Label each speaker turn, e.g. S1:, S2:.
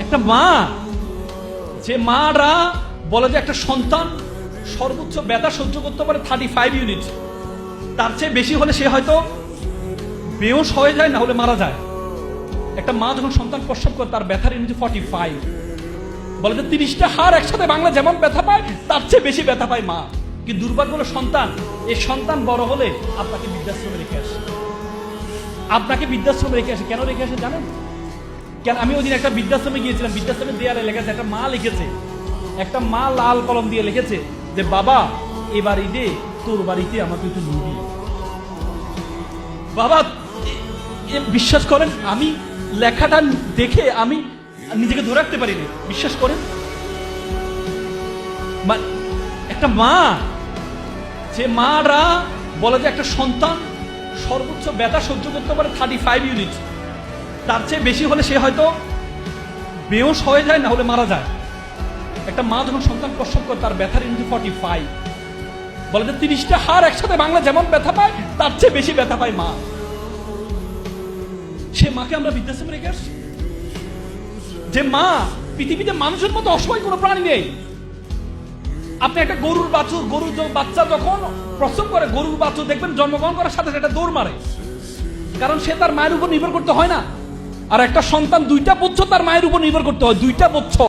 S1: একটা মা, যে মারা বলে যে একটা সন্তান সর্বোচ্চ ব্যথা সহ্য করতে পারে 35 ইউনিট, তার চেয়ে বেশি হলে সে হয়তো বেহুশ হয়ে যায়, না হলে মারা যায়। একটা মা যখন সন্তান প্রসব করে তার ব্যথার ইউনিট 45, বলে যে 30টা হাড় একসাথে বাংলা যেমন ব্যথা পায় তার চেয়ে বেশি ব্যথা পায় মা। কি দুর্ভাগ্য হলো সন্তান, এই সন্তান বড় হলে আপনাকে বৃদ্ধাশ্রমে রেখে আসে, আপনাকে বৃদ্ধাশ্রমে রেখে আসে। কেন রেখে আসে জানেন? কেন? আমি ওই দিন একটা বৃদ্ধাশ্রমে গিয়েছিলাম, বৃদ্ধাশ্রমে দেয়ালে লেখেছে, একটা মা লিখেছে, একটা মা লাল কলম দিয়ে লিখেছে যে বাবা এবার ঈদে তোর বাড়িতে আমাকে একটু নিবি। বাবা বিশ্বাস করেন, আমি লেখাটা দেখে আমি নিজেকে ধরে রাখতে পারিনি। বিশ্বাস করেন, একটা মা, যে মারা বলে যে একটা সন্তান সর্বোচ্চ ব্যথা সহ্য করতে পারে 35 ইউনিট, তার চেয়ে বেশি হলে সে হয়তো বেহুশ হয়ে যায়, না হলে মারা যায়। একটা মা যখন সন্তান প্রসব করে তার ব্যথার ইউনিট 45, বলে যে 30টা হাড় একসাথে বাংলা যেমন ব্যথা পায় তার চেয়ে বেশি ব্যথা পায় মা। সে মাকে আমরা বৃদ্ধাশ্রমে রেখে আসছি। যে মা, পৃথিবীতে মানুষের মতো অসহায় কোনো প্রাণী নেই। আপনি একটা গরুর বাচ্চা যখন প্রসব করে, গরুর বাছুর দেখবেন জন্মগ্রহণ করার সাথে সাথে দৌড় মারে, কারণ সে তার মায়ের উপর নির্ভর করতে হয় না। আর একটা সন্তান 2টা বছর তার মায়ের উপর নির্ভর করতে হয়, 2টা বছর।